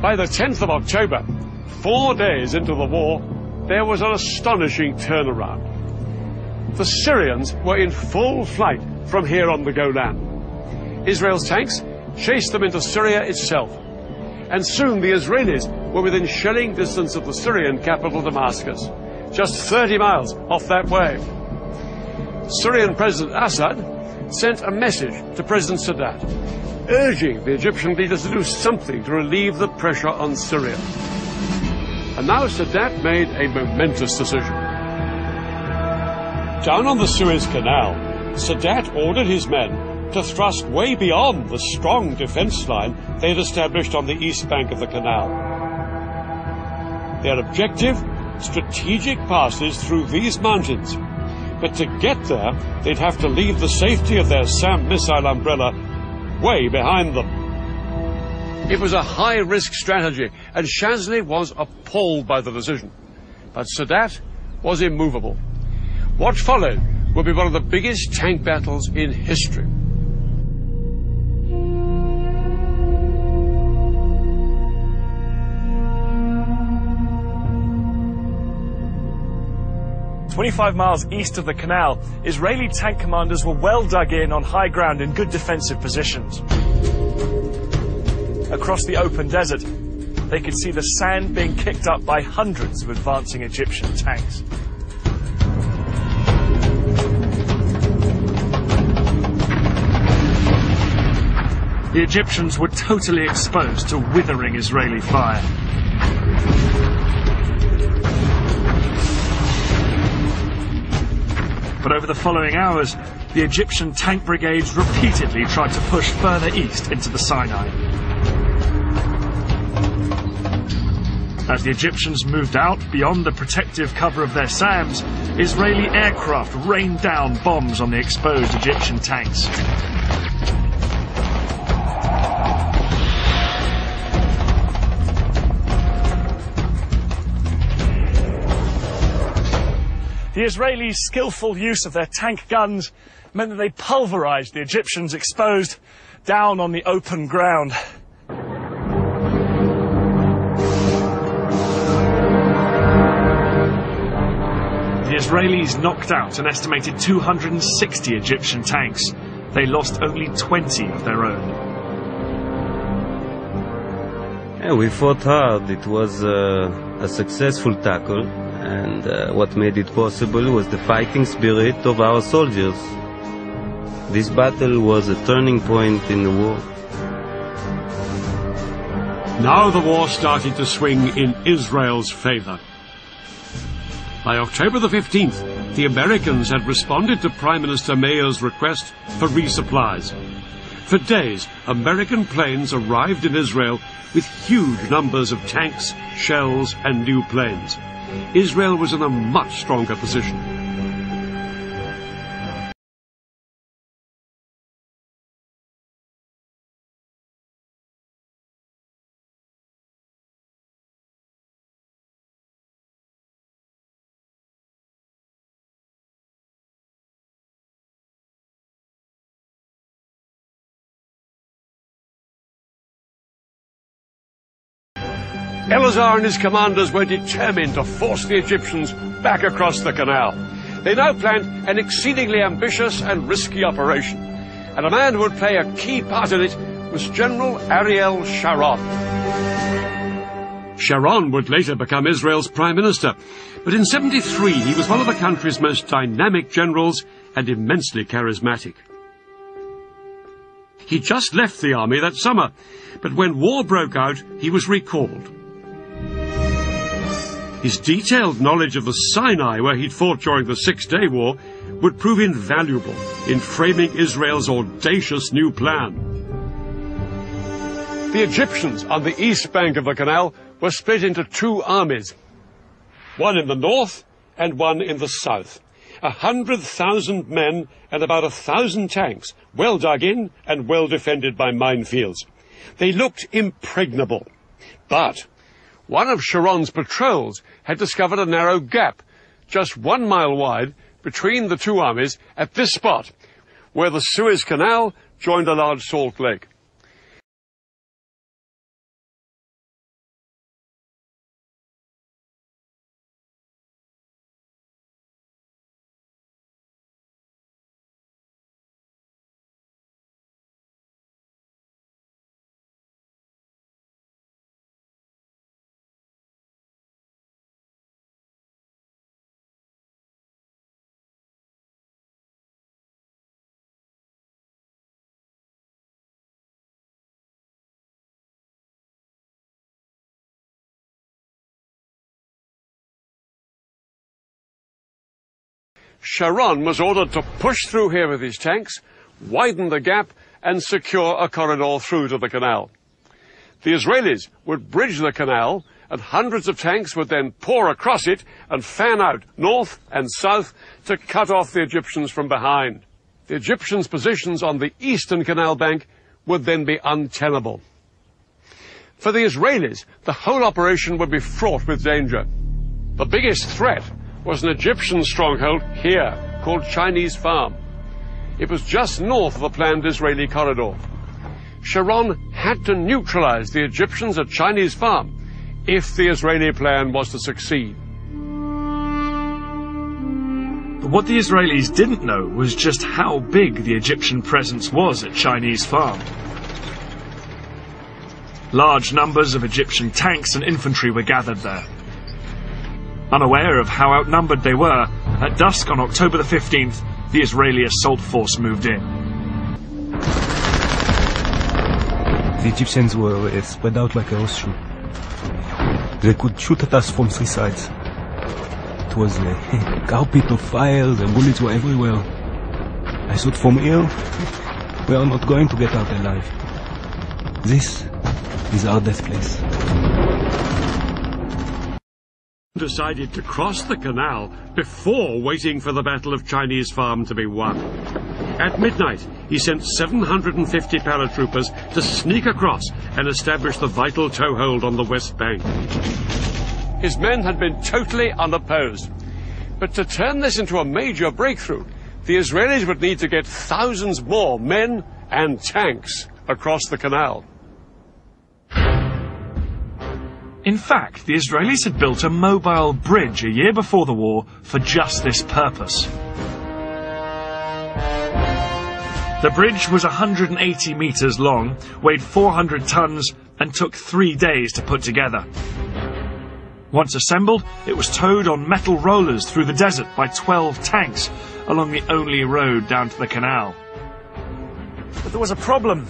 By the 10th of October, 4 days into the war, there was an astonishing turnaround. The Syrians were in full flight from here on the Golan. Israel's tanks chased them into Syria itself, and soon the Israelis were within shelling distance of the Syrian capital Damascus, just 30 miles off that way. Syrian President Assad sent a message to President Sadat, urging the Egyptian leaders to do something to relieve the pressure on Syria. And now Sadat made a momentous decision. Down on the Suez Canal, Sadat ordered his men to thrust way beyond the strong defense line they had established on the east bank of the canal. Their objective, strategic passes through these mountains. But to get there, they'd have to leave the safety of their SAM missile umbrella way behind them. It was a high-risk strategy, and Shazli was appalled by the decision. But Sadat was immovable. What followed would be one of the biggest tank battles in history. "25 miles east of the canal, Israeli tank commanders were well dug in on high ground in good defensive positions. Across the open desert, they could see the sand being kicked up by hundreds of advancing Egyptian tanks. The Egyptians were totally exposed to withering Israeli fire. But over the following hours, the Egyptian tank brigades repeatedly tried to push further east into the Sinai. As the Egyptians moved out beyond the protective cover of their SAMs, Israeli aircraft rained down bombs on the exposed Egyptian tanks. The Israelis' skillful use of their tank guns meant that they pulverized the Egyptians exposed down on the open ground. The Israelis knocked out an estimated 260 Egyptian tanks. They lost only 20 of their own. Yeah, we fought hard. It was a successful tackle. And what made it possible was the fighting spirit of our soldiers. This battle was a turning point in the war. Now the war started to swing in Israel's favor. By October the 15th, the Americans had responded to Prime Minister Meir's request for resupplies. For days, American planes arrived in Israel with huge numbers of tanks, shells, and new planes. Israel was in a much stronger position. Elazar and his commanders were determined to force the Egyptians back across the canal. They now planned an exceedingly ambitious and risky operation, and a man who would play a key part in it was General Ariel Sharon. Sharon would later become Israel's prime minister, but in '73 he was one of the country's most dynamic generals and immensely charismatic. He just left the army that summer, but when war broke out, he was recalled. His detailed knowledge of the Sinai, where he'd fought during the Six-Day War, would prove invaluable in framing Israel's audacious new plan. The Egyptians on the east bank of the canal were split into two armies, one in the north and one in the south. 100,000 men and about 1,000 tanks, well dug in and well defended by minefields. They looked impregnable, but one of Sharon's patrols had discovered a narrow gap, just 1 mile wide, between the two armies at this spot, where the Suez Canal joined a large salt lake. Sharon was ordered to push through here with his tanks, widen the gap, and secure a corridor through to the canal. The Israelis would bridge the canal, and hundreds of tanks would then pour across it and fan out north and south to cut off the Egyptians from behind. The Egyptians' positions on the eastern canal bank would then be untenable. For the Israelis, the whole operation would be fraught with danger. The biggest threat was an Egyptian stronghold here, called Chinese Farm. It was just north of the planned Israeli corridor. Sharon had to neutralize the Egyptians at Chinese Farm if the Israeli plan was to succeed. But what the Israelis didn't know was just how big the Egyptian presence was at Chinese Farm. Large numbers of Egyptian tanks and infantry were gathered there. Unaware of how outnumbered they were, at dusk on October the 15th, the Israeli assault force moved in. The Egyptians were spread out like a horseshoe. They could shoot at us from three sides. It was a carpet of fire, the bullets were everywhere. I thought, from here, we are not going to get out alive. This is our death place. Decided to cross the canal before waiting for the Battle of Chinese Farm to be won. At midnight, he sent 750 paratroopers to sneak across and establish the vital toehold on the west bank. His men had been totally unopposed. But to turn this into a major breakthrough, the Israelis would need to get thousands more men and tanks across the canal. In fact, the Israelis had built a mobile bridge a year before the war for just this purpose. The bridge was 180 meters long, weighed 400 tons, and took 3 days to put together. Once assembled, it was towed on metal rollers through the desert by 12 tanks along the only road down to the canal. But there was a problem.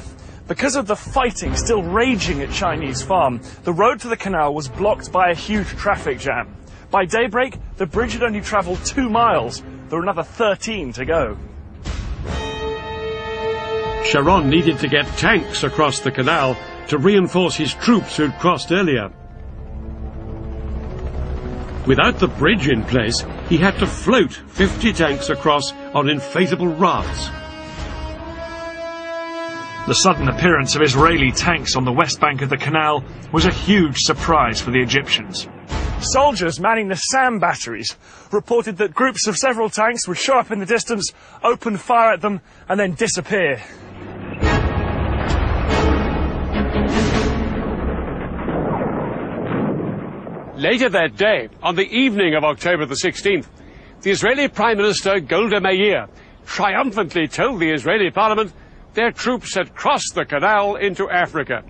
Because of the fighting still raging at Chinese Farm, the road to the canal was blocked by a huge traffic jam. By daybreak, the bridge had only travelled 2 miles. There were another 13 to go. Sharon needed to get tanks across the canal to reinforce his troops who'd crossed earlier. Without the bridge in place, he had to float 50 tanks across on inflatable rafts. The sudden appearance of Israeli tanks on the west bank of the canal was a huge surprise for the Egyptians. Soldiers manning the SAM batteries reported that groups of several tanks would show up in the distance, open fire at them, and then disappear. Later that day, on the evening of October the 16th, the Israeli Prime Minister Golda Meir triumphantly told the Israeli parliament their troops had crossed the canal into Africa.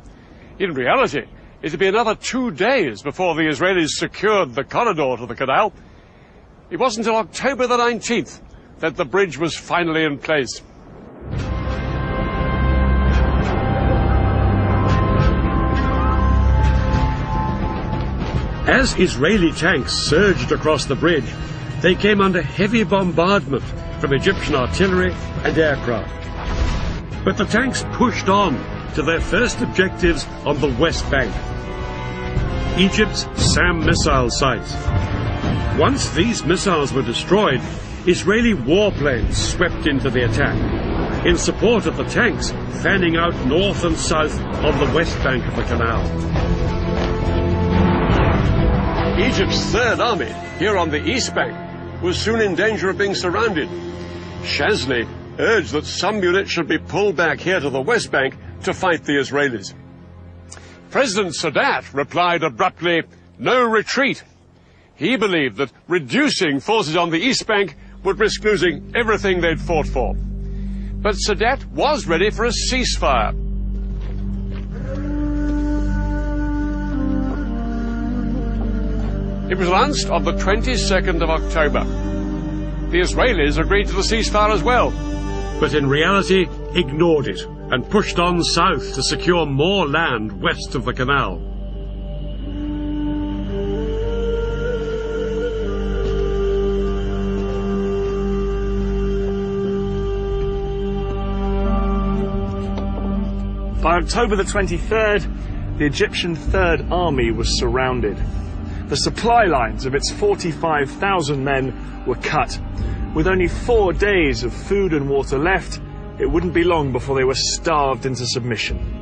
In reality, it would be another 2 days before the Israelis secured the corridor to the canal. It wasn't until October the 19th that the bridge was finally in place. As Israeli tanks surged across the bridge, they came under heavy bombardment from Egyptian artillery and aircraft. But the tanks pushed on to their first objectives on the west bank, Egypt's SAM missile sites. Once these missiles were destroyed, Israeli warplanes swept into the attack, in support of the tanks fanning out north and south on the west bank of the canal. Egypt's Third Army, here on the east bank, was soon in danger of being surrounded. Shazli urged that some units should be pulled back here to the west bank to fight the Israelis. President Sadat replied abruptly, "No retreat." He believed that reducing forces on the east bank would risk losing everything they'd fought for. But Sadat was ready for a ceasefire. It was announced on the 22nd of October. The Israelis agreed to the ceasefire as well, but in reality ignored it and pushed on south to secure more land west of the canal. By October the 23rd, the Egyptian Third Army was surrounded. The supply lines of its 45,000 men were cut. With only 4 days of food and water left, it wouldn't be long before they were starved into submission.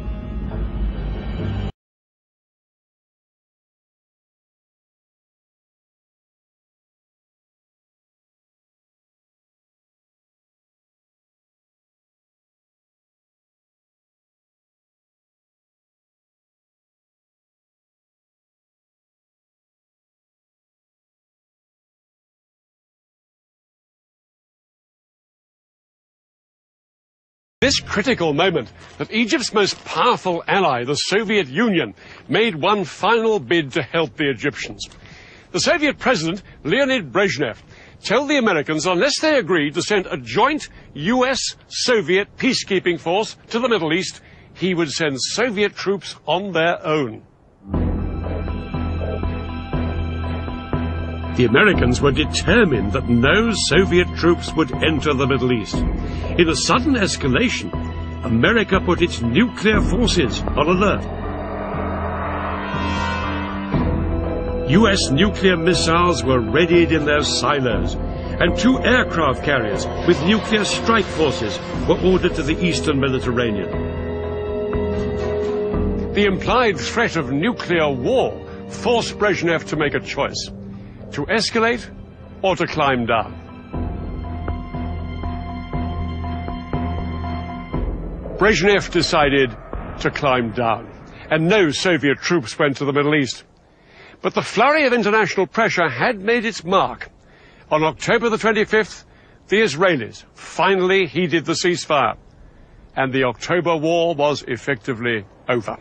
This critical moment that Egypt's most powerful ally, the Soviet Union, made one final bid to help the Egyptians. The Soviet President, Leonid Brezhnev, told the Americans unless they agreed to send a joint US-Soviet peacekeeping force to the Middle East, he would send Soviet troops on their own. The Americans were determined that no Soviet troops would enter the Middle East. In a sudden escalation, America put its nuclear forces on alert. US nuclear missiles were readied in their silos, and 2 aircraft carriers with nuclear strike forces were ordered to the eastern Mediterranean. The implied threat of nuclear war forced Brezhnev to make a choice: to escalate or to climb down. Brezhnev decided to climb down, and no Soviet troops went to the Middle East. But the flurry of international pressure had made its mark. On October the 25th, the Israelis finally heeded the ceasefire, and the October War was effectively over.